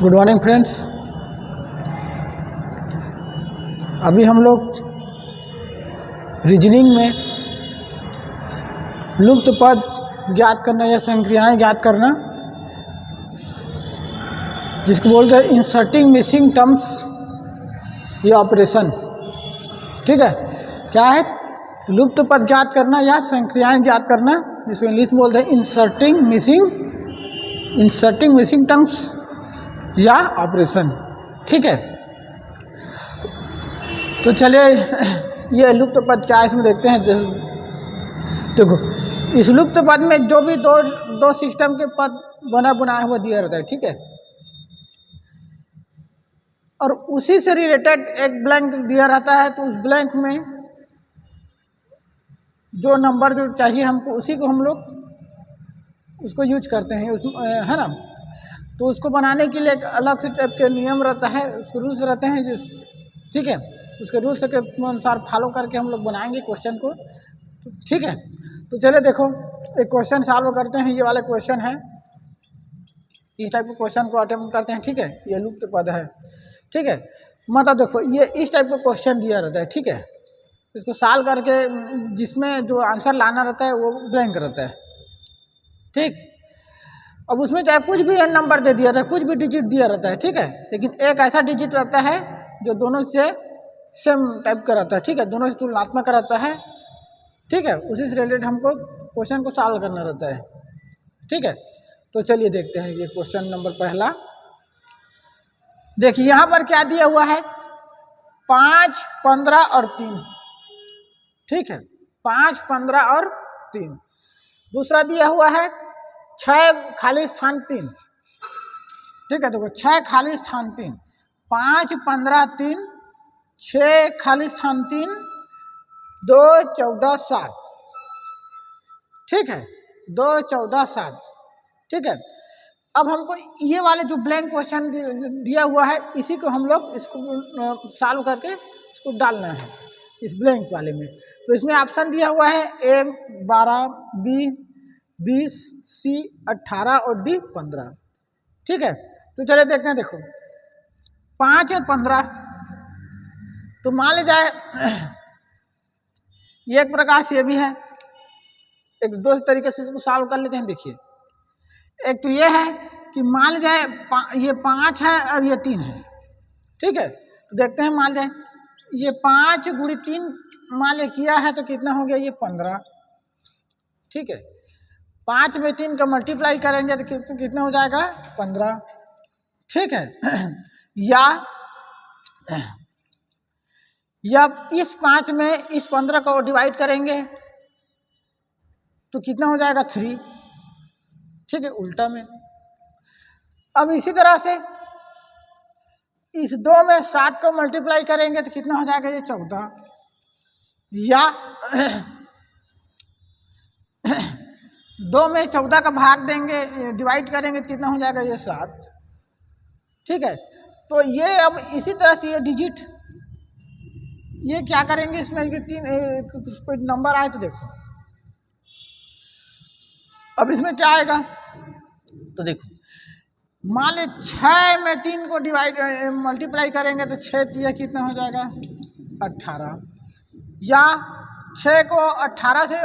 Good morning friends. अभी हम लोग रीजनिंग में लुप्त पद ज्ञात करना या संक्रियाएं ज्ञात करना, जिसको बोलते हैं इंसर्टिंग मिसिंग टर्म्स या ऑपरेशन। ठीक है, क्या है? लुप्त पद ज्ञात करना या संक्रियाएं ज्ञात करना, जिसको इंग्लिश में बोलते हैं इंसर्टिंग मिसिंग टर्म्स या ऑपरेशन। ठीक है, तो चलिए ये लुप्त पद क्या है इसमें देखते हैं। देखो, इस लुप्त पद में जो भी दो सिस्टम के पद बनाया हुआ दिया रहता है, ठीक है, और उसी से रिलेटेड एक ब्लैंक दिया रहता है, तो उस ब्लैंक में जो नंबर जो चाहिए हमको, उसी को हम लोग उसको यूज करते हैं, है ना। तो उसको बनाने के लिए एक अलग से टाइप के नियम रहता है, उसके रूल्स रहते हैं जिस, ठीक है, उसके रूल्स के अनुसार फॉलो करके हम लोग बनाएंगे क्वेश्चन को। तो ठीक है, तो चलिए देखो एक क्वेश्चन सॉल्व करते हैं। ये वाला क्वेश्चन है, इस टाइप के क्वेश्चन को अटेम्प्ट करते हैं। ठीक है, ये लुप्त पद है। ठीक है, मतलब देखो ये इस टाइप का क्वेश्चन दिया रहता है, ठीक है, इसको सॉल्व करके जिसमें जो आंसर लाना रहता है वो ब्लैंक रहता है। ठीक, अब उसमें चाहे कुछ भी नंबर दे दिया रहता है, कुछ भी डिजिट दिया रहता है, ठीक है, लेकिन एक ऐसा डिजिट रहता है जो दोनों से सेम टाइप का रहता है, ठीक है, दोनों से तुलनात्मक रहता है। ठीक है, उसी से रिलेटेड हमको क्वेश्चन को सॉल्व करना रहता है। ठीक है, तो चलिए देखते हैं ये क्वेश्चन नंबर पहला। देखिए यहाँ पर क्या दिया हुआ है, 5, 15 और 3। ठीक है, 5, 15 और 3। दूसरा दिया हुआ है 6 खाली स्थान 3। ठीक है, देखो 6 खाली स्थान 3, 5, 15, 3, 6 खाली स्थान 3, 2, 14, 7। ठीक है, 2, 14, 7। ठीक है, अब हमको ये वाले जो ब्लैंक क्वेश्चन दिया हुआ है, इसी को हम लोग इसको सॉल्व करके इसको डालना है इस ब्लैंक वाले में। तो इसमें ऑप्शन दिया हुआ है A 12, B 20, C 18 और D 15। ठीक है, तो चलिए देखते हैं। देखो 5 और 15, तो मान ले जाए ये एक प्रकार से ये भी है, एक दो तरीके से इसको सॉल्व कर लेते हैं। देखिए, एक तो ये है कि मान जाए ये 5 है और ये 3 है। ठीक है, तो देखते हैं, मान जाए ये 5 गुणी 3 मान ले किया है तो कितना हो गया, ये 15। ठीक है, 5 में 3 का मल्टीप्लाई करेंगे तो कितना हो जाएगा, 15। ठीक है, या इस 5 में इस 15 को डिवाइड करेंगे तो कितना हो जाएगा, 3। ठीक है, उल्टा में। अब इसी तरह से इस 2 में 7 को मल्टीप्लाई करेंगे तो कितना हो जाएगा, ये 14। या 2 में 14 का भाग देंगे, डिवाइड करेंगे तो कितना हो जाएगा, ये 7। ठीक है, तो ये अब इसी तरह से ये डिजिट, ये क्या करेंगे, इसमें 3 कोई नंबर आए तो देखो अब इसमें क्या आएगा। तो देखो मान ले 6 में 3 को मल्टीप्लाई करेंगे तो 6 ये कितना हो जाएगा, 18। या 6 को 18 से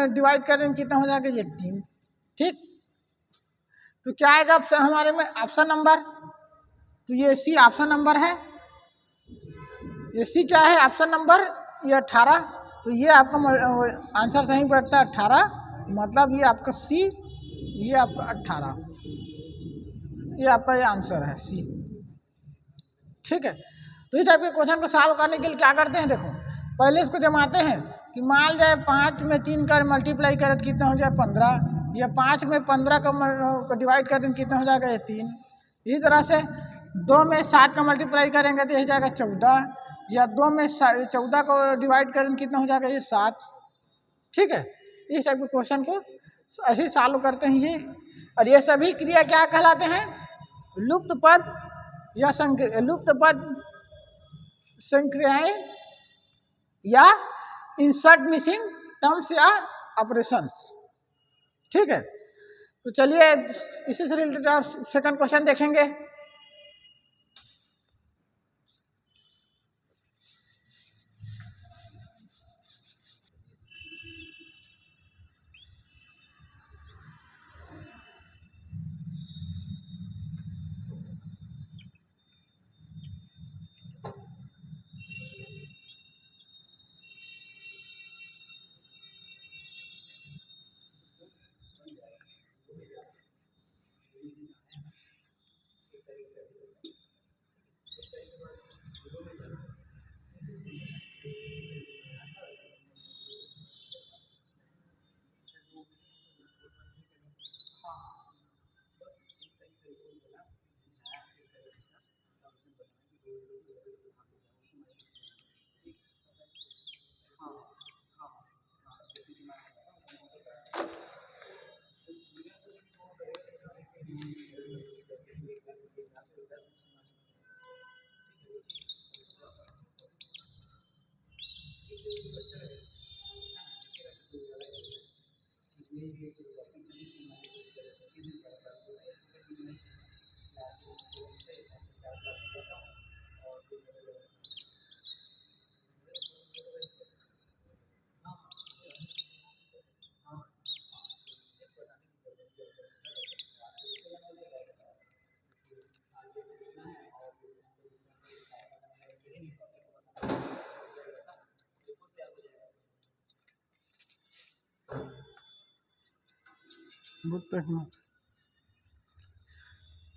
डिवाइड करेंगे कितना हो जाएगा, ये 3। ठीक, तो क्या आएगा हमारे में ऑप्शन नंबर, तो ये सी ऑप्शन नंबर है। ये सी क्या है, ऑप्शन नंबर, ये 18। तो ये आपका आंसर सही बैठता है 18, मतलब ये आपका सी, ये आपका 18, ये आपका ये आंसर है सी। ठीक है, तो इस टाइप के क्वेश्चन को सॉल्व करने के लिए क्या करते हैं, देखो पहले इसको जमाते हैं कि मान जाए 5 में 3 का मल्टीप्लाई करें तो कितना हो जाए, 15। या 5 में 15 का डिवाइड करें तो कितना हो जाएगा, ये 3। इसी तरह से 2 में 7 का मल्टीप्लाई करेंगे तो यही जाएगा 14। या 2 में 14 को डिवाइड करें तो कितना हो जाएगा, ये 7। ठीक है, इस टाइप के क्वेश्चन को ऐसे ही सॉल्व करते हैं ये। और ये सभी क्रिया क्या कहलाते हैं, लुप्त पद या लुप्त पद संक्रियाएं या इंसर्ट मिसिंग टर्म्स या ऑपरेशंस। ठीक है, तो चलिए इसी से रिलेटेड सेकंड क्वेश्चन देखेंगे।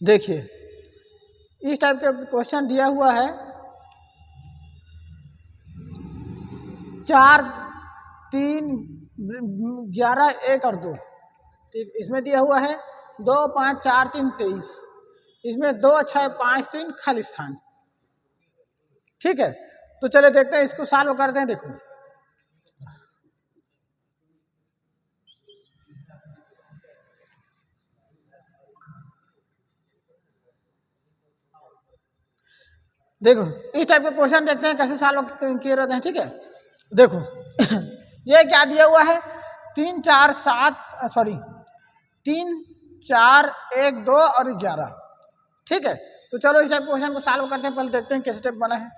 देखिए इस टाइप का क्वेश्चन दिया हुआ है 4, 3, 11, 1 और 2। ठीक, इसमें दिया हुआ है 2, 5, 4, 3, 23। इसमें 2, 6, 5, 3 खाली स्थान। ठीक है, तो चले देखते हैं, इसको सॉल्व करते हैं। देखो देखो इस टाइप के क्वेश्चन देखते हैं कैसे सॉल्व किए रहते हैं। ठीक है, देखो ये क्या दिया हुआ है 3, 4, 1, 2 और 11। ठीक है, तो चलो इस टाइप क्वेश्चन को सॉल्व करते हैं। पहले देखते हैं कैसे स्टेप बना है।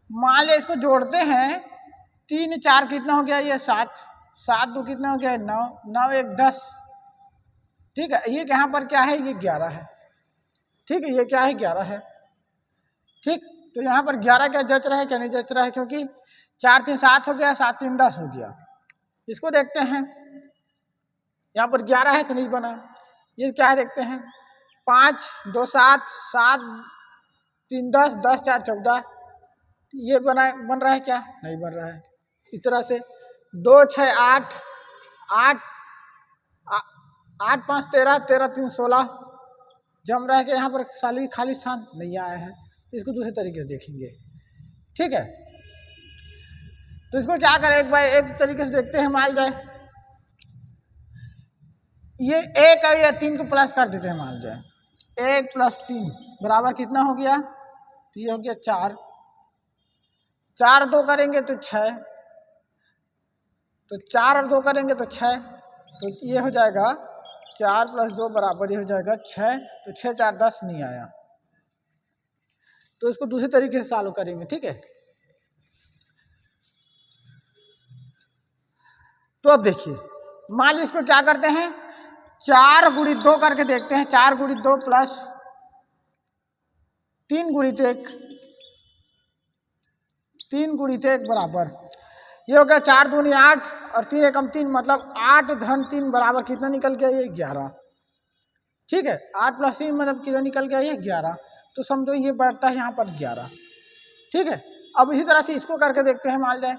मान लिया इसको जोड़ते हैं, 3, 4 कितना हो गया, ये 7, 7 2 कितना हो गया, 9, 9 1 10। ठीक है, ये यहाँ पर क्या है, ये 11 है। ठीक है, ये क्या है, 11 है। ठीक, तो यहाँ पर 11 क्या जच रहा है, क्या नहीं जच रहा है, क्योंकि 4 3 7 हो गया, 7 3 10 हो गया। इसको देखते हैं, यहाँ पर 11 है तो नहीं बना। ये क्या है देखते हैं, 5 2 7, 7 3 10, 10 4 14। ये बन रहा है क्या, नहीं बन रहा है। इस तरह से 2 6 8, 8 5 13, 13 3 16 जम रहा है कि यहाँ पर खाली स्थान नहीं आया है। इसको दूसरे तरीके से देखेंगे। ठीक है, तो इसको क्या करें, एक तरीके से देखते हैं। मान जाए ये 1 और ये 3 को प्लस कर देते हैं। मान जाए 1 + 3 बराबर कितना हो गया, तो ये हो गया 4, 4 2 करेंगे तो 6, तो 4 और 2 करेंगे तो 6, तो ये हो जाएगा 4 + 2 बराबर ये हो जाएगा 6। तो 6 4 10 नहीं आया, तो इसको दूसरे तरीके से सॉल्व करेंगे। ठीक है, तो अब देखिए, मान लीजिए इसको क्या करते हैं, 4 × 2 करके देखते हैं। 4 × 2 + 3 × 1, 3 × 1 बराबर ये हो गया 4 दूनी 8 और 3 एकम 3, मतलब 8 धन 3 बराबर कितना निकल गया, ये 11। ठीक है, 8 + 3 मतलब कितना निकल गया, ये 11। तो समझो ये बढ़ता है यहाँ पर 11। ठीक है, अब इसी तरह से इसको करके देखते हैं। मान जाए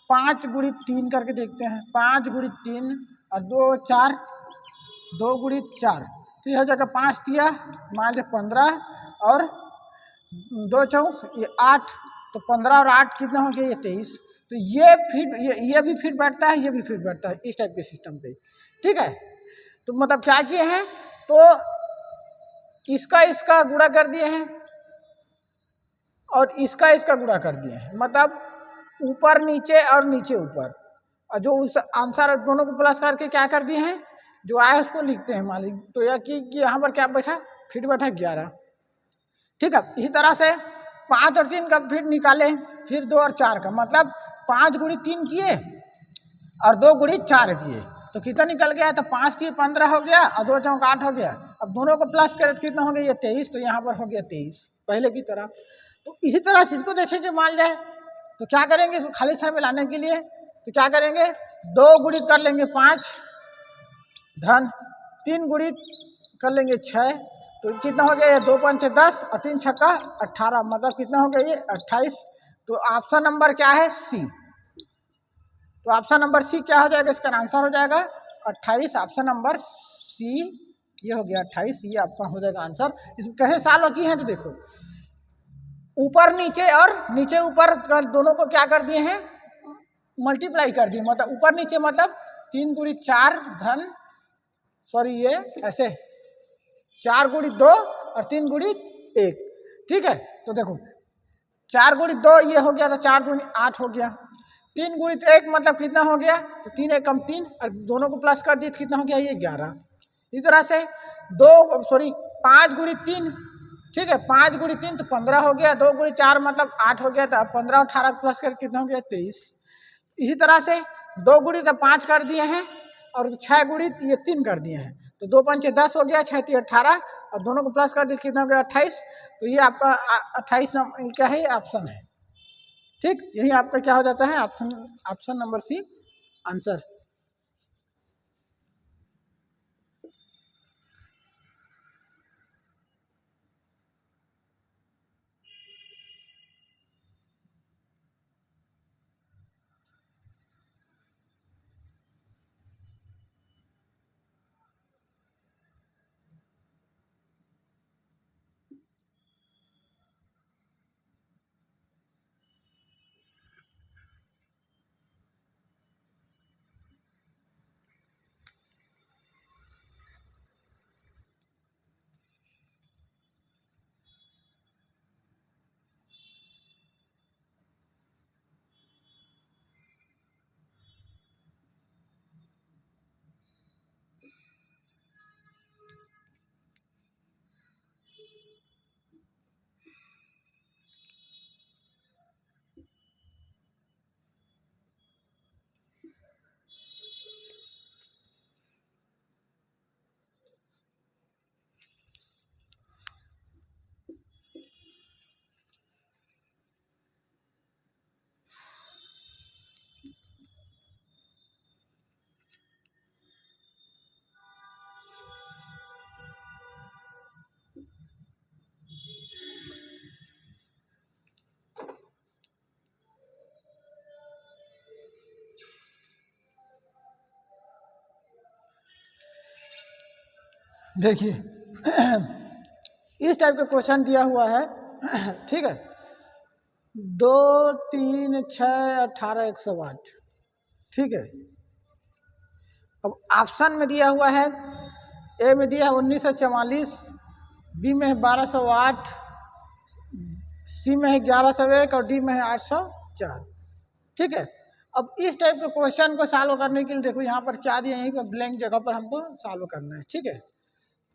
5 × 3 करके देखते हैं। 5 × 3 और 2 4, 2 × 4, तो यह जगह 5 दिया, मान लीजिए 15 और 2 4 ये 8, तो 15 और 8 कितना हो गया, ये 23। तो ये भी फिट बैठता है, ये भी फिट बैठता है, इस टाइप के सिस्टम पे। ठीक है, तो मतलब क्या किए हैं, तो इसका गुणा कर दिए हैं और इसका गुणा कर दिए हैं, मतलब ऊपर नीचे और नीचे ऊपर, और जो उस आंसर दोनों को प्लस करके क्या कर दिए हैं, जो आया उसको लिखते हैं मालिक। तो यह कि यहाँ पर क्या बैठा, फिट बैठा 11। ठीक है, इसी तरह से 5 और 3 का फिट निकाले, फिर 2 और 4 का, मतलब 5 × 3 किए और 2 × 4 किए, तो कितना निकल गया, तो 5 3 15 हो गया और 2 4 8 हो गया। अब दोनों को प्लस करें तो कितना हो गया, ये 23। तो यहाँ पर हो गया 23 पहले की तरह। तो इसी तरह से इसको देखेंगे। मान जाए तो क्या करेंगे, इसको खाली स्थान में लाने के लिए तो क्या करेंगे, 2 गुणित कर लेंगे 5 धन 3 गुणित कर लेंगे 6, तो कितना हो गया, ये 2 5 10 और 3 6 18, मतलब कितना हो गया, ये 28। तो ऑप्शन नंबर क्या है, सी। तो ऑप्शन नंबर सी क्या हो जाएगा, इसका आंसर हो जाएगा 28। ऑप्शन नंबर सी ये हो गया 28, ये आपका हो जाएगा आंसर। इसको कैसे सॉल्व किए हैं, तो देखो ऊपर नीचे और नीचे ऊपर दोनों को क्या कर दिए हैं, मल्टीप्लाई कर दिए। मतलब ऊपर नीचे मतलब 3 गुणी 4 धन, सॉरी ये ऐसे 4 गुणी 2 और 3 गुणी 1। ठीक है, तो देखो 4 गुणी 2 ये हो गया, तो 4 गुणी 8 हो गया। 3 गुणी 1 मतलब कितना हो गया, तो 3 1 कम 3 और दोनों को प्लस कर दिए तो कितना हो गया, ये 11। इस तरह से 5 गुणी 3, ठीक है, 5 गुणी 3 तो 15 हो गया। 2 गुणी 4 मतलब 8 हो गया, तो 15 18 प्लस कर कितना हो गया, 23। इसी तरह से 2 गुणी तो 5 कर दिए हैं और 6 गुणी ये 3 कर दिए हैं, तो 2 पंचे 10 हो गया, 6 3 18 और दोनों को प्लस कर दिए कितना हो गया, 28। तो ये आपका 28 नंबर क्या है, ऑप्शन है। ठीक, यही आपका क्या हो जाता है, ऑप्शन नंबर सी आंसर। देखिए इस टाइप का क्वेश्चन दिया हुआ है, ठीक है, 2 3 6 18 108, ठीक है। अब ऑप्शन में दिया हुआ है, ए में दिया है 1944, बी में है 1208, सी में है 1101 और डी में है 804, ठीक है। अब इस टाइप के क्वेश्चन को सॉल्व करने के लिए देखो यहाँ पर क्या दिया है, यहीं पर ब्लैंक जगह पर हमको सॉल्व करना है, ठीक है।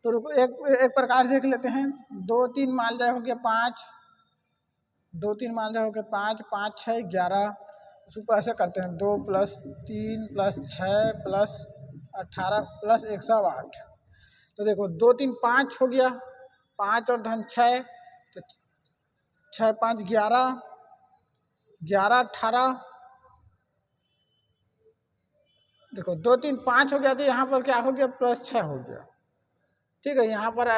तो रुको एक प्रकार देख लेते हैं। 2 3 मान जाए हो गया 5, 2 3 मान जाए हो गया 5, 5 6 11, उसको ऐसे करते हैं 2 + 3 + 6 + 18 + 108। तो देखो 2 3 5 हो गया, 5 और धन 6, तो 6 5 11, 11 18, देखो 2 3 5 हो गया, तो यहाँ पर क्या हो गया, +6 हो गया, ठीक है। यहाँ पर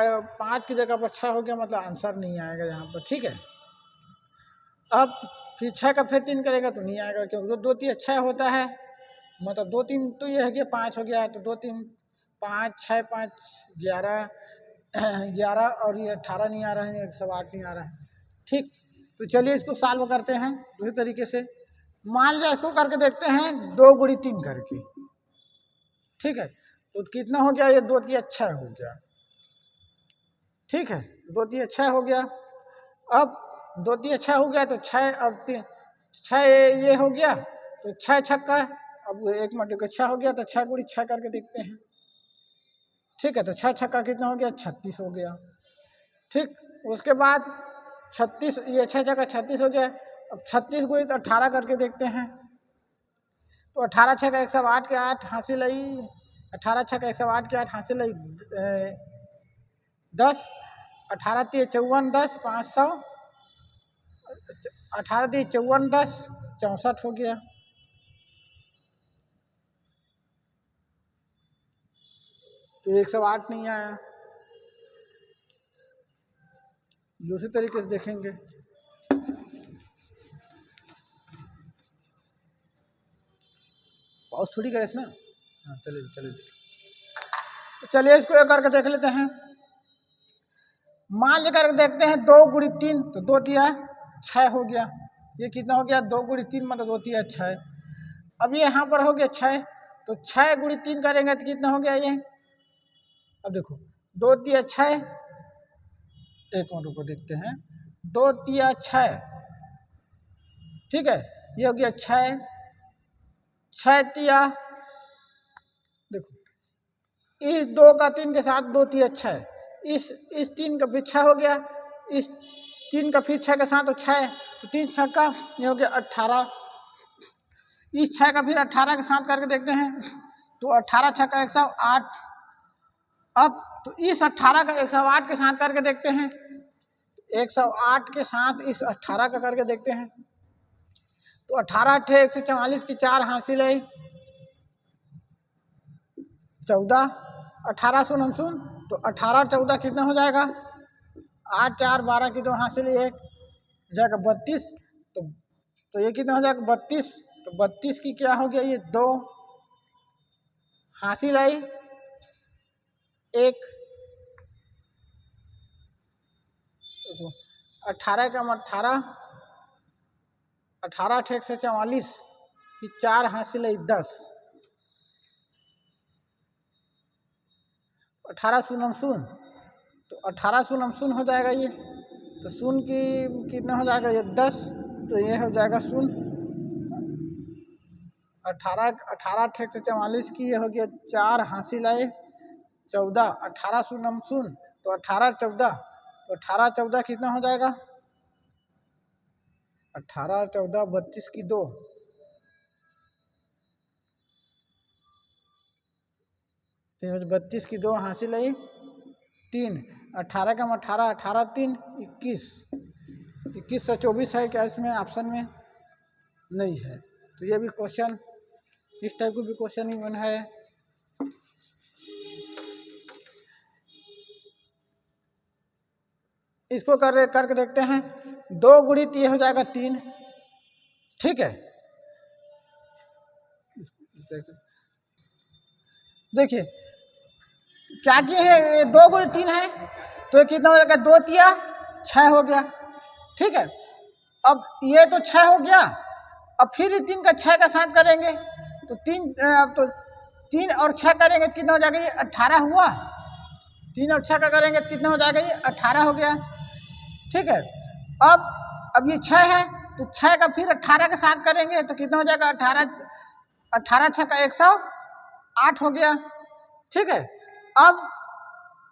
5 की जगह पर 6 हो गया, मतलब आंसर नहीं आएगा यहाँ पर, ठीक है। अब फिर 6 का फिर 3 करेगा तो नहीं आएगा, क्योंकि 2 3 6 होता है, मतलब 2 3 तो ये है कि 5 हो गया है, तो 2 3 5 6 5 11 11 और ये 18 नहीं आ रहा है, 108 नहीं आ रहा है, ठीक। तो चलिए इसको सॉल्व करते हैं दूसरे तरीके से। मान लिया इसको करके देखते हैं 2 गुणी 3 करके, ठीक है। तो कितना हो गया, ये 2 3 6 हो गया, ठीक है, 2 3 6 हो गया। अब 2 3 6 हो गया, तो 6 अब 6 ये हो गया, तो 6 छक्का, अब 1 मल्टी का 6 हो गया, तो 6 गुणी 6 करके देखते हैं, ठीक है। तो 6 छक्का कितना हो गया, 36 हो गया, ठीक। उसके बाद 36, ये 6 छक्का 36 हो गया। अब 36 गुणी 18 करके देखते हैं, तो 18 छक्का 108 के 8 हासिल आई, 18 छक्का 108 के 8 हासिल आई 10, 18 3 54 10 500, 18 3 54 10 64 हो गया। तो 108 नहीं आया। दूसरी तरीके से देखेंगे, पॉज थोड़ी करे इसमें, हाँ चलिए चलिए, तो चलिए इसको एक करके देख लेते हैं। मान लेकर देखते हैं 2 गुणी 3, तो 2 दिया है, 6 हो गया। ये कितना हो गया, 2 गुणी 3 मतलब 2 तिया 6। अब ये यहाँ पर हो गया 6, तो 6 गुणी 3 करेंगे तो कितना हो गया ये। अब देखो 2 तिया 6, एक और रुको देखते हैं, 2 तिया 6, ठीक है, ये हो गया 6, 6 तिया, देखो इस 2 का 3 के साथ 2 तिया 6, इस 3 का फिर 6 हो गया, इस 3 का फिर 6 के साथ तो 6, तो 3 6 का ये हो गया 18, इस 6 का फिर 18 के साथ करके देखते हैं, तो 18 6 का 108। अब तो इस 18 का 108 के साथ करके देखते हैं, 108 के साथ इस 18 का करके देखते हैं, तो 18 × 144 की 4 हासिल है 14, 18 शून्य शून्य, तो 18 14 कितना हो जाएगा, 8 4 12 की 2 हासिल 1 जाएगा 32, तो ये कितना हो जाएगा 32, तो 32 की क्या हो गया ये 2 हासिल आई 1, 18 का 18, 18 × 144 की 4 हासिल है 10, 18 शून्य शून्य, तो 18 शून्य शून्य हो जाएगा ये, तो शून्य की कितना हो जाएगा ये 10, तो ये हो जाएगा शून्य। 18 × 144 की ये हो गया 4 हासिल आए 14, 18 शून्य शून्य, तो 18 14, तो 18 14 कितना हो जाएगा, 18 14 32 की 2, तो 32 की 2 हासिल आई 3, 18 का 18, 18 3 21, 21 से 24 है क्या इसमें ऑप्शन में नहीं है, तो ये भी क्वेश्चन इस टाइप को भी क्वेश्चन ही बना है। इसको करके देखते हैं, 2 गुणित ये हो जाएगा 3, ठीक है, देखिए क्या किए हैं, 2 गुणित 3 है, तो कितना हो जाएगा 2 तिया 6 हो गया, ठीक है। अब ये तो 6 हो गया, अब फिर 3 का 6 का साथ करेंगे, तो 3 और 6 करेंगे तो कितना हो जाएगा ये 18 हुआ, 3 और 6 का करेंगे तो कितना हो जाएगा ये 18 हो गया, ठीक है। अब ये 6 है, तो 6 का फिर 18 के साथ करेंगे तो कितना हो जाएगा 18 6 का 108 हो गया, ठीक है। अब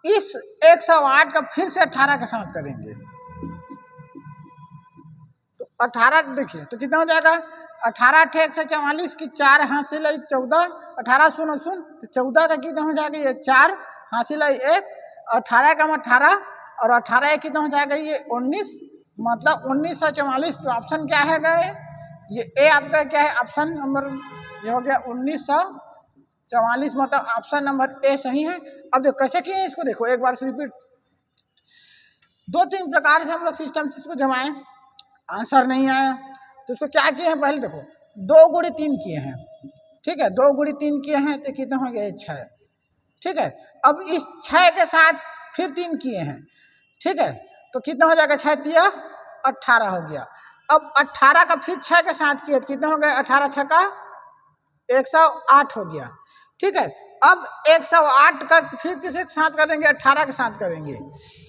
इस 108 का फिर से 18 के साथ करेंगे, तो 18 देखिए तो कितना हो जाएगा, 18 × 144 की 4 हासिल है 14, 18 शून्य शून्य, तो 14 का कितना हो जाएगा ये 4 हासिल है 1, 18 का 18, और 18 कितना हो जाएगा ये 19, मतलब 1944, तो ऑप्शन क्या है गए ये ए आपका क्या है ऑप्शन नंबर, ये हो गया 1944, मतलब ऑप्शन नंबर ए सही है। अब जो कैसे किए इसको देखो एक बार से रिपीट, 2-3 प्रकार से हम लोग सिस्टम से इसको जमाएं, आंसर नहीं आया तो इसको क्या किए हैं, पहले देखो 2 गुणी 3 किए हैं, ठीक है, 2 गुणी 3 किए हैं तो कितना हो गया 6, ठीक है। अब इस 6 के साथ फिर 3 किए हैं, ठीक है, तो कितना हो जाएगा 6 तिया 18 हो गया। अब 18 का फिर 6 के साथ किए तो कितना हो गया 18 6 का 108 हो गया, ठीक है। अब 108 का फिर किसी के साथ करेंगे 18 के साथ करेंगे,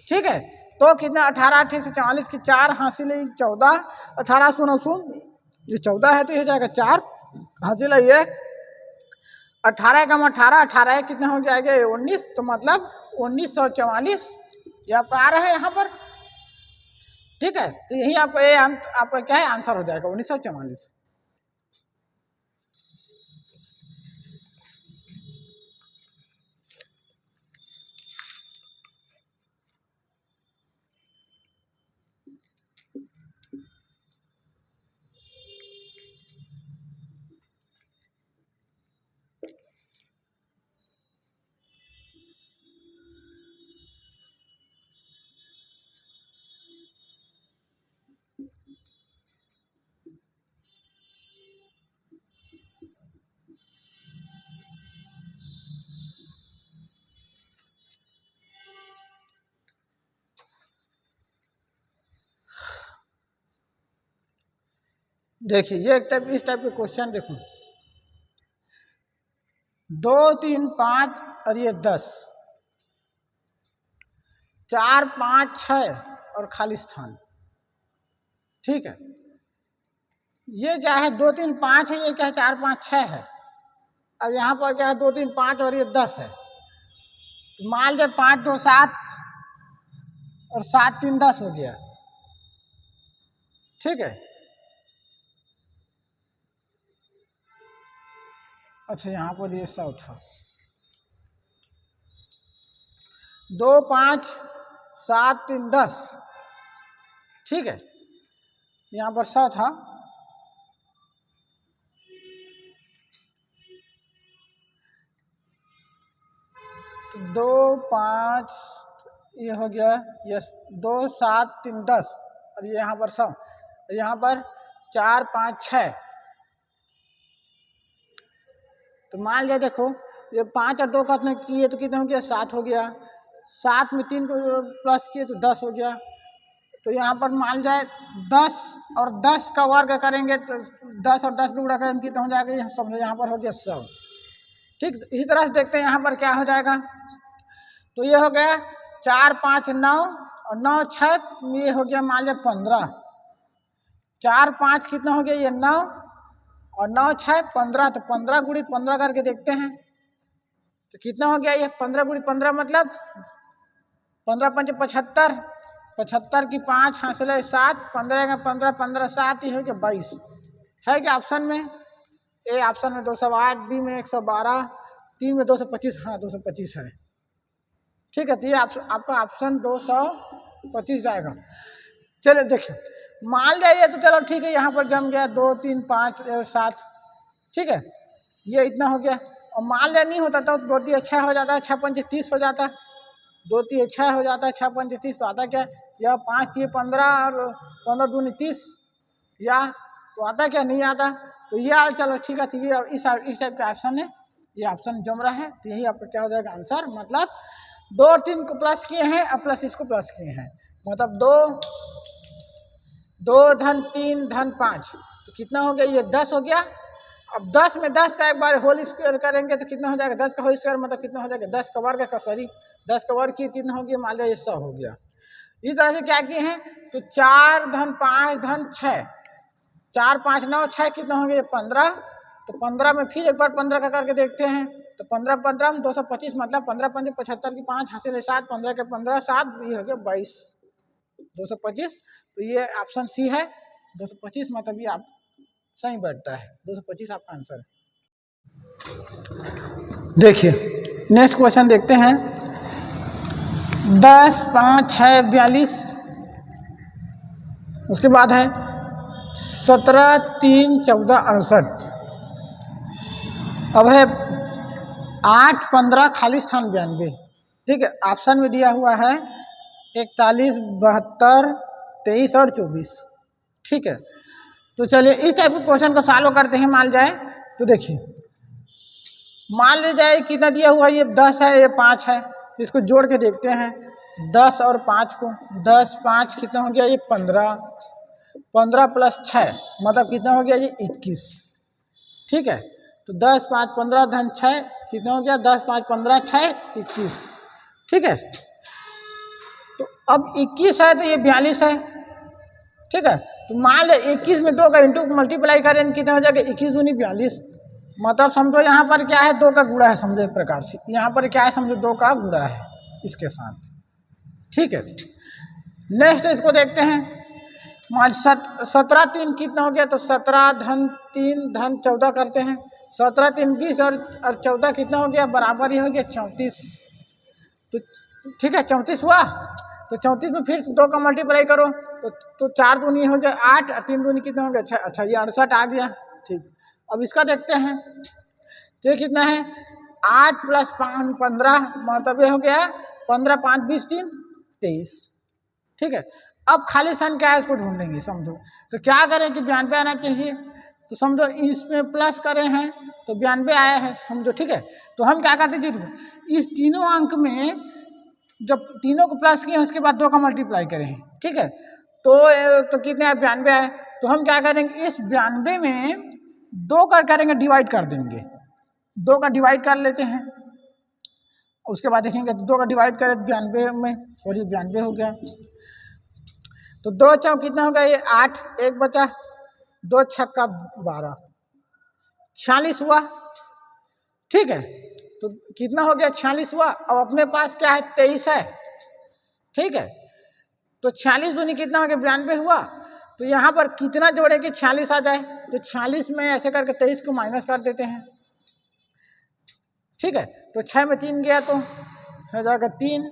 ठीक है, तो कितना 18 × 144 की 4 हासिल है 14, 18 शून्य शून्य, ये 14 है तो ये हो जाएगा 4 हासिल है ये 18 का 18, 18 कितना हो जाएगा 19, तो मतलब 1944 ये आपका आ रहा है यहाँ पर, ठीक है। तो यही आपको ये आपका क्या है आंसर हो जाएगा 1944। देखिए ये एक टाइप, इस टाइप के क्वेश्चन देखो, 2 3 5 और ये 10, 4 5 6 और खाली स्थान। ठीक है, ये क्या है 2 3 5 है, ये क्या है 4 5 6 है। अब यहाँ पर क्या है 2 3 5 और ये 10 है। तो मान लीजिए 5 2 7 और 7 3 10 हो गया। ठीक है, अच्छा यहाँ पर ये 100 था, 2 5 7 3 10। ठीक है, यहाँ पर 100 था। तो 2 5 ये हो गया, ये 2 7 3 10 और ये यहाँ पर 100, यहाँ पर 4 5 6। तो मान लिया देखो ये 5 और 2 का किए तो कितना हो गया 7 हो गया, 7 में 3 को प्लस किए तो 10 हो गया। तो यहाँ पर मान जाए 10 और 10 का वर्ग करेंगे तो 10 और 10 का गुणा करेंगे कितना हो जाएगा, समझो यहाँ पर हो गया 100। ठीक, इसी तरह से देखते हैं यहाँ पर क्या हो जाएगा। तो ये हो गया 4 5 9 और 9 6, ये हो गया मान लिया 15। 4 5 कितना हो गया ये 9 और 9 6 15, तो 15 गुणी 15 करके देखते हैं तो कितना हो गया ये 15 गुणी 15 मतलब 15 5 75, 75 की 5 हासिल है 7, 15 का 15 15 7, ये हो गया 22। है क्या ऑप्शन में? ए ऑप्शन में 208, बी में 112, डी में 225। हाँ 225 है। ठीक है, तो ये आपका ऑप्शन 225 जाएगा। चलिए देखिए, मान जाइए तो चलो ठीक है, यहाँ पर जम गया 2 3 5 और 7। ठीक है, ये इतना हो गया। और मान लिया नहीं होता तो 2 3 6 हो जाता है, 6 5 30 हो जाता है, 2 3 6 हो जाता है, 6 5 30। तो आता क्या, यह 5 3 15 और 15 दूनी 30, या तो आता क्या नहीं आता। तो ये चलो ठीक है, तो ये इस टाइप का ऑप्शन है, ये ऑप्शन जम रहा है। तो यही आपका क्या हो जाएगा आंसर, मतलब 2 और 3 को प्लस किए हैं और प्लस इसको प्लस किए हैं, मतलब 2 धन 3 धन 5, तो कितना हो गया ये 10 हो गया। अब 10 में 10 का एक बार होल स्क्वायर करेंगे तो कितना हो जाएगा, 10 का होल स्क्वायर मतलब कितना हो जाएगा 10 का वर्ग का, सॉरी 10 का वर्ग की कितना हो गया, मान लिया ये 100 हो गया। इस तरह से क्या किए हैं, तो 4 धन 5 धन 6, 4 5 9 6 कितना हो गया 15। तो 15 में फिर एक बार 15 का करके देखते हैं, तो 15 15 में 225 मतलब 15 5 75 की 5 हासिल है 7, 15 के 15 7, ये हो गया 22, 225। तो ये ऑप्शन सी है 225, मतलब ये आप सही बैठता है, 225 आपका आंसर है। देखिए नेक्स्ट क्वेश्चन देखते हैं, 10 5 6 42, उसके बाद है 17 3 14 68। अब है 8 15 खाली स्थान 92। ठीक है, ऑप्शन में दिया हुआ है 41 72 23 और 24। ठीक है, तो चलिए इस टाइप के क्वेश्चन को सॉल्व करते हैं। मान जाए तो देखिए, मान ली जाए कितना दिया हुआ, ये 10 है ये 5 है, इसको जोड़ के देखते हैं 10 और 5 को। 10 5 कितना हो गया ये 15, 15 प्लस 6 मतलब कितना हो गया ये 21। ठीक है, तो 10 5 15 धन 6 कितना हो गया, 10 5 15 6 21। ठीक है, तो अब 21 है तो ये 42 है। ठीक है, तो मान लो 21 में 2 का इंटू मल्टीप्लाई करें कितना हो जाएगा 21 दूनी 42, मतलब समझो यहाँ पर क्या है 2 का गुणा है, समझो एक प्रकार से यहाँ पर क्या है, समझो 2 का गुणा है इसके साथ। ठीक है, नेक्स्ट इसको देखते हैं, मान 17 3 कितना हो गया, तो 17 धन 3 धन 14 करते हैं, 17 3 20 और 14 कितना हो गया, बराबर ही हो गया 34। तो ठीक है 34 हुआ, तो 34 में फिर 2 का मल्टीप्लाई करो तो 4 दूनी हो गया 8 और 3 दूनी कितना हो गया 6। अच्छा ये 68 आ गया। ठीक, अब इसका देखते हैं, तो ये कितना है 8 प्लस 5 15, मतलब ये हो गया 15 5 20 3 23। ठीक है, अब खाली स्थान क्या है इसको ढूंढेंगे। समझो तो क्या करें कि 92 आना चाहिए, तो समझो इसमें प्लस करे हैं तो 92 आया है, समझो। ठीक है, तो हम क्या करते जी, इस तीनों अंक में जब तीनों को प्लस किए उसके बाद 2 का मल्टीप्लाई करें। ठीक है, तो कितने 92 है, तो हम क्या करेंगे, इस 92 में 2 का करेंगे डिवाइड कर देंगे, 2 का डिवाइड कर लेते हैं। उसके बाद देखेंगे तो 2 का डिवाइड करें 92 में, सॉरी 92 हो गया, तो 2 चौक कितना होगा, ये 8, 1 बचा, 2 छक्का 12, 46 हुआ। ठीक है, तो कितना हो गया, 46 हुआ। और अपने पास क्या है, 23 है। ठीक है, तो 46 दूनी कितना हो गया, 92 हुआ। तो यहाँ पर कितना जोड़े कि 46 आ जाए, तो 46 में ऐसे करके 23 को माइनस कर देते हैं। ठीक है, तो 6 में 3 गया तो हो जाएगा 3,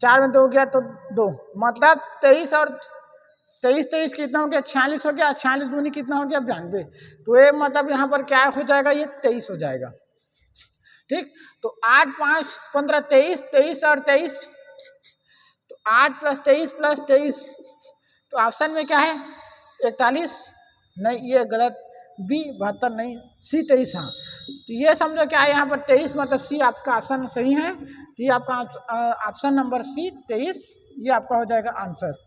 4 में 2 गया तो 2, मतलब 23 और 23 कितना हो गया, 46 हो गया, 46 दूनी कितना हो गया, 92। तो ये मतलब यहाँ पर क्या हो जाएगा, ये 23 हो जाएगा। ठीक, तो 8, 5, 15, 23, 23 और 23, तो 8 + 23 + 23, तो ऑप्शन में क्या है, 41, नहीं ये गलत, बी 72 नहीं, सी 23। हाँ, तो ये समझो क्या है, यहाँ पर 23 मतलब सी आपका ऑप्शन सही है। तो ये आपका ऑप्शन नंबर सी 23, ये आपका हो जाएगा आंसर।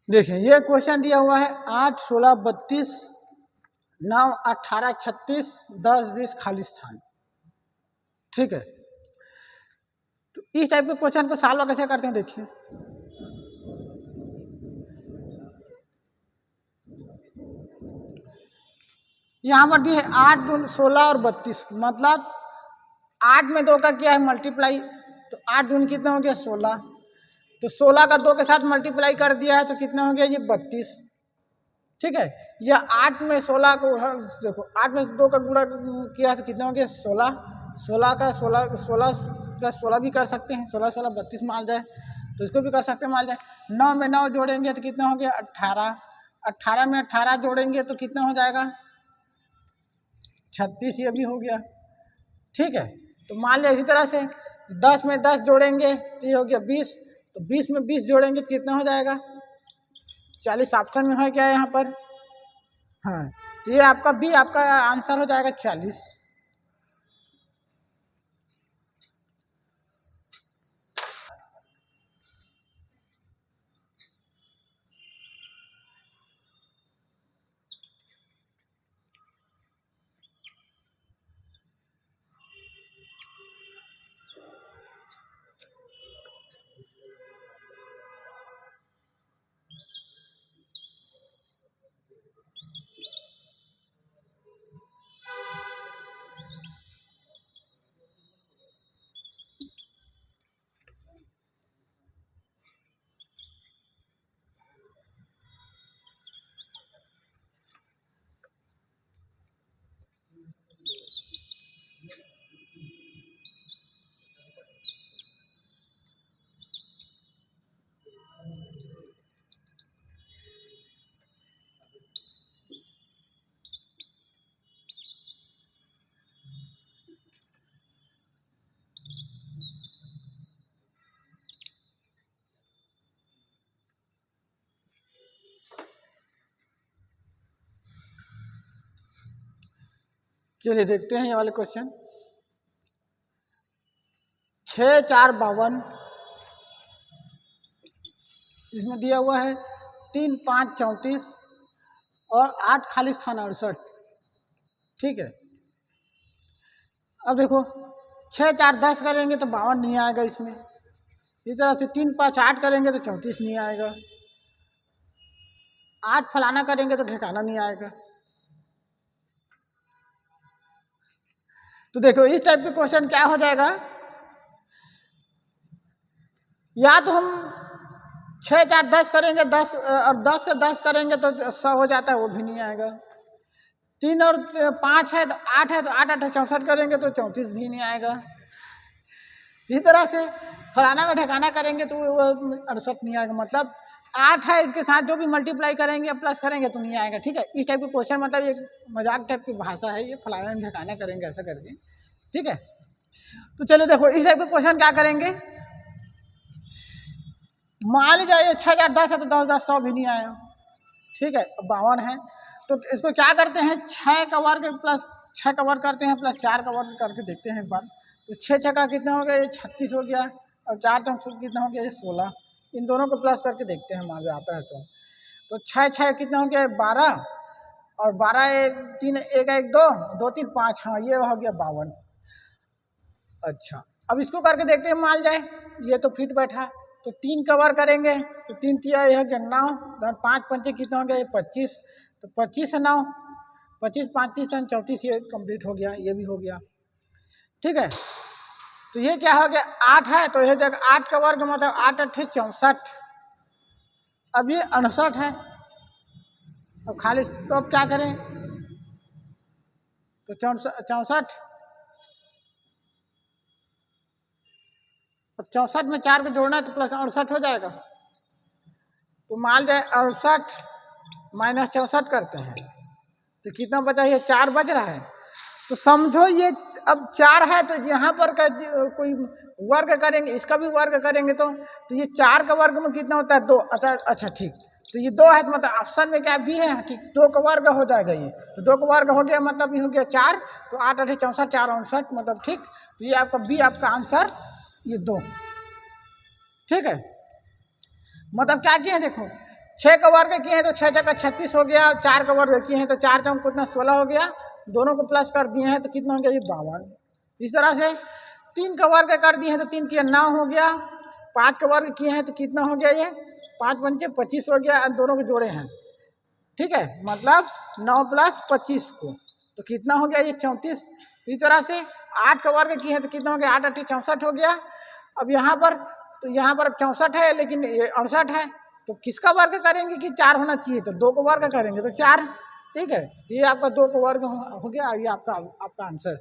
देखिए ये क्वेश्चन दिया हुआ है 8, 16, 32, 9, 18, 36, 10, 20 खाली स्थान। ठीक है, तो इस टाइप के क्वेश्चन को सॉल्व कैसे करते हैं, देखिए यहाँ पर दिए 8, 16 और 32, मतलब 8 में 2 का क्या है मल्टीप्लाई, तो 8 दूनी कितना हो गया, 16, तो 16 का 2 के साथ मल्टीप्लाई कर दिया है तो कितना हो गया, ये 32। ठीक है, या 8 में 16 को देखो, 8 में 2 का गुणा किया है तो कितना हो गया, 16, 16 का 16 + 16 भी कर सकते हैं, 16, 16, 32 मान जाए तो इसको भी कर सकते हैं, मान जाए। 9 में 9 जोड़ेंगे तो कितना हो गया, 18, 18 में 18 जोड़ेंगे तो कितना हो जाएगा, 36, ये भी हो गया। ठीक है, तो मान लिया इसी तरह से 10 में 10 जोड़ेंगे तो ये हो गया 20, तो 20 में 20 जोड़ेंगे तो कितना हो जाएगा, 40। ऑप्शन में है क्या यहाँ पर, हाँ, तो ये आपका बी आपका आंसर हो जाएगा 40। चलिए देखते हैं ये वाले क्वेश्चन। 6, 4, 52, इसमें दिया हुआ है 3, 5, 34 और 8 खाली स्थान 68। ठीक है, अब देखो 6 4 10 करेंगे तो 52 नहीं आएगा इसमें। इस तरह से 3 5 8 करेंगे तो 34 नहीं आएगा। 8 फलाना करेंगे तो ठिकाना नहीं आएगा। तो देखो इस टाइप के क्वेश्चन क्या हो जाएगा, या तो हम 6 4 10 करेंगे 10 और 10 का 10 करेंगे तो 100 हो जाता है, वो भी नहीं आएगा। 3 और 5 है तो 8 है, तो 8 8 64 करेंगे तो 34 भी नहीं आएगा। इसी तरह से फलाना में ठिकाना करेंगे तो वो 68 नहीं आएगा। मतलब 8 है, इसके साथ जो भी मल्टीप्लाई करेंगे प्लस करेंगे तो नहीं आएगा। ठीक है, इस टाइप के क्वेश्चन मतलब ये मजाक टाइप की भाषा है, ये फलाना में ठिकाना करेंगे ऐसा करके। ठीक है, तो चलिए देखो इस टाइप के क्वेश्चन क्या करेंगे। मान लीजिए 6 4 10 है तो 10 10 100 भी नहीं आया। ठीक है, 52 है तो इसको क्या करते हैं, 6 का वर्ग प्लस 6 का वर्ग करते हैं प्लस 4 का वर्ग करके देखते हैं एक बार। तो 6 6 का कितना हो गया, ये 36 हो गया, और 4 चौक कितना हो गया, ये 16। इन दोनों को प्लस करके देखते हैं, मान लो आता है तो 6 6 कितना हो गया 12, और 12 1 3 1 1 2 2 3 5, हाँ ये हो गया 52। अच्छा, अब इसको करके देखते हैं, मान जाए ये तो फिट बैठा, तो 3 का वर्ग करेंगे तो 3 3 यह हो गया 9, 5 5 कितना हो गया, ये 25, तो 25 से 9 25 35 34, ये कंप्लीट हो गया, ये भी हो गया। ठीक है, तो ये क्या हो गया 8 है, तो यह जगह 8 का वर्ग मतलब 8 8 64। अब ये 68 है, अब खाली तो अब क्या करें, तो 64, अब 64 में 4 को जोड़ना है तो प्लस 68 हो जाएगा। तो मान जाए 68 माइनस 64 करते हैं तो कितना बचा, ये 4 बच रहा है। तो समझो ये अब 4 है, तो यहाँ पर कोई वर्ग करेंगे, इसका भी वर्ग करेंगे तो ये 4 का वर्ग में कितना होता है 2। अच्छा ठीक, तो ये 2 है तो मतलब ऑप्शन में क्या भी है, ठीक 2 का वर्ग हो जाएगा ये, तो 2 का वर्ग हो गया मतलब ये हो गया 4, तो 8 8 64 4 59 मतलब ठीक। तो ये आपका बी आपका आंसर ये 2। ठीक है, मतलब क्या किए हैं देखो, 6 का वर्ग किए हैं तो 6 6 36 हो गया, 4 का वर्ग किए हैं तो 4 चौक कितना 16 हो गया, दोनों को प्लस कर दिए हैं तो कितना हो गया ये 52। इस तरह से 3 का वर्ग कर दिए हैं तो 3 किया 9 हो गया, 5 का वर्ग किए हैं तो कितना हो गया, ये 5 पंचे 25 हो गया, दोनों को जोड़े हैं। ठीक है, मतलब 9 प्लस 25 को तो कितना हो गया ये 34। इस तरह से 8 का वर्ग किए हैं तो कितना हो गया 8 8 64 हो गया। अब यहाँ पर तो यहाँ पर 64 है लेकिन ये 68 है, तो किसका वर्ग करेंगे कि 4 होना चाहिए, तो 2 को वर्ग करेंगे तो 4। ठीक है, ये आपका 2 को वर्ग हो गया, ये आपका आंसर।